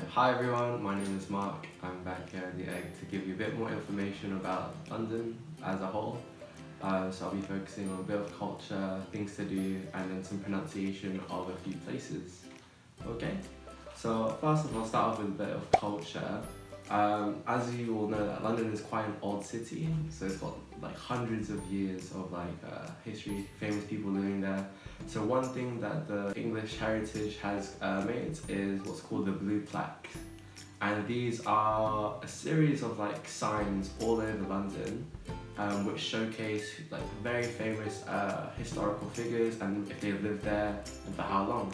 Hi everyone, my name is Mark. I'm back here at the Egg to give you a bit more information about London as a whole. So I'll be focusing on a bit of culture, things to do, and then some pronunciation of a few places. Okay, so first of all, I'll start off with a bit of culture. As you all know, that London is quite an old city, so it's got like hundreds of years of history, famous people living there. So one thing that the English heritage has made is what's called the blue plaques, and these are a series of signs all over London which showcase very famous historical figures and if they've lived there and for how long.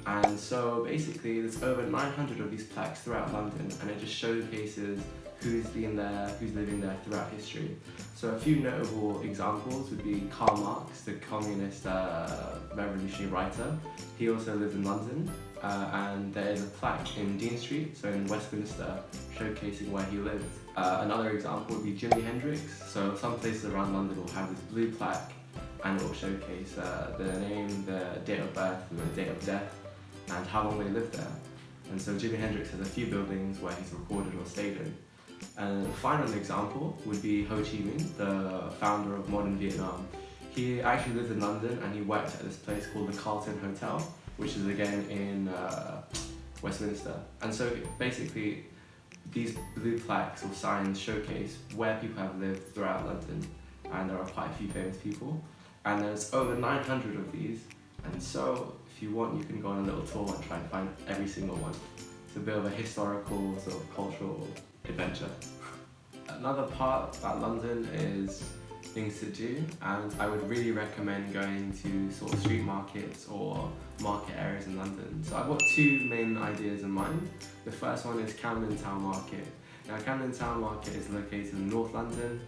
And so basically there's over 900 of these plaques throughout London, and it just showcases who's been there, who's living there throughout history. So a few notable examples would be Karl Marx, the communist revolutionary writer. He also lived in London, and there is a plaque in Dean Street, so in Westminster, showcasing where he lived. Another example would be Jimi Hendrix. So some places around London will have this blue plaque, and it will showcase the name, the date of birth, and the date of death, and how long they lived there. And so Jimi Hendrix has a few buildings where he's recorded or stayed in. And the final example would be Ho Chi Minh, the founder of modern Vietnam. He actually lived in London and he worked at this place called the Carlton Hotel, which is again in Westminster. And so basically these blue plaques or signs showcase where people have lived throughout London, and there are quite a few famous people. And there's over 900 of these, and so if you want you can go on a little tour and try and find every single one. It's a bit of a historical sort of cultural adventure. Another part about London is things to do, and I would really recommend going to sort of street markets or market areas in London. So I've got two main ideas in mind. The first one is Camden Town Market. Now Camden Town Market is located in North London,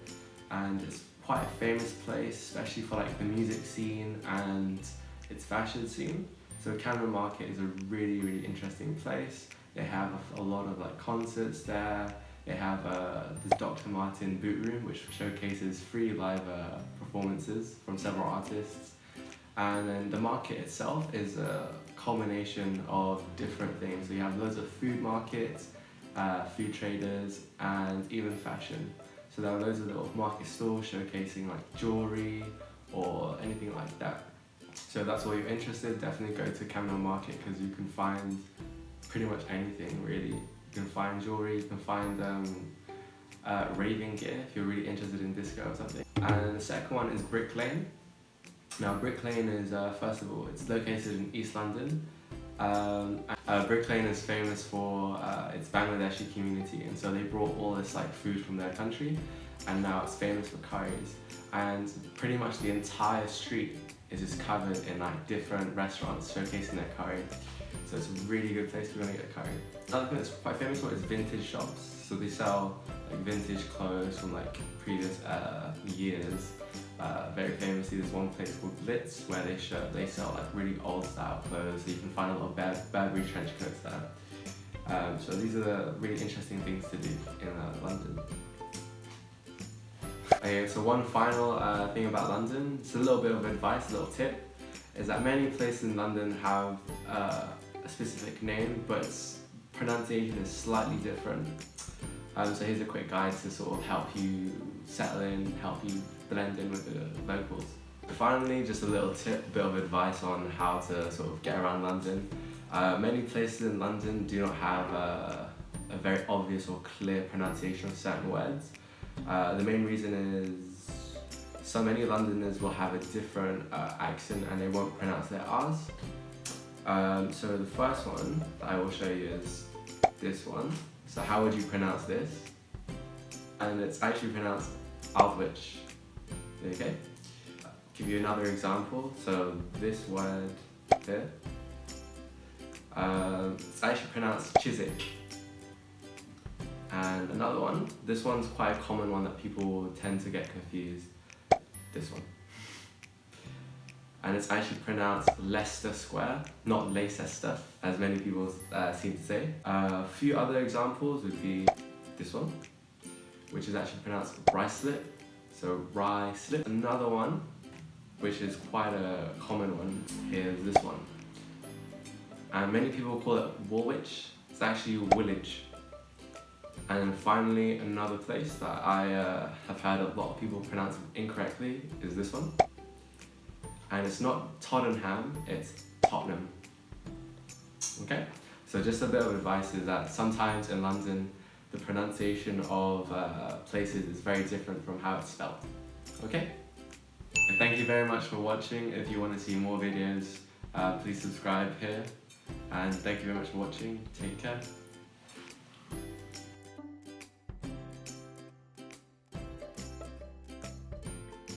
and it's quite a famous place, especially for the music scene and its fashion scene. So Camden Market is a really interesting place. They have a lot of concerts there. They have this Dr. Martin boot room, which showcases free live performances from several artists. And then the market itself is a culmination of different things. So you have loads of food markets, food traders, and even fashion. So there are loads of little market stores showcasing jewelry or anything like that. So if that's all you're interested, definitely go to Camden Market, because you can find pretty much anything really. You can find jewelry, you can find raving gear if you're really interested in disco or something. And the second one is Brick Lane. Now Brick Lane is, first of all, it's located in East London. Brick Lane is famous for its Bangladeshi community, and so they brought all this food from their country, and now it's famous for curries. And pretty much the entire street is just covered in different restaurants showcasing their curry. So it's a really good place if you want to get a curry. Another thing that's quite famous for is vintage shops. So they sell vintage clothes from previous years. Very famously, there's one place called Blitz where they sell really old style clothes. So you can find a lot of Burberry trench coats there. So these are the really interesting things to do in London. Okay, so one final thing about London, it's a little bit of advice, a little tip, is that many places in London have a specific name, but its pronunciation is slightly different. So here's a quick guide to sort of help you settle in, help you blend in with the locals. Finally, just a little tip, bit of advice on how to sort of get around London. Many places in London do not have a very obvious or clear pronunciation of certain words. The main reason is so many Londoners will have a different accent and they won't pronounce their R's. So the first one that I will show you is this one. So how would you pronounce this? And it's actually pronounced Aldwych. Okay. Give you another example. So this word here, it's actually pronounced Chiswick. And another one, this one's quite a common one that people tend to get confused. This one. And it's actually pronounced Leicester Square, not Leicester, as many people seem to say. A few other examples would be this one, which is actually pronounced Ruislip, so Ruislip. Another one which is quite a common one, is this one. And many people call it Woolwich. It's actually Woolwich. And finally, another place that I have heard a lot of people pronounce incorrectly is this one. And it's not Tottenham, it's Tottenham. Okay? So just a bit of advice is that sometimes in London, the pronunciation of places is very different from how it's spelled. Okay? And thank you very much for watching. If you want to see more videos, please subscribe here. And thank you very much for watching. Take care.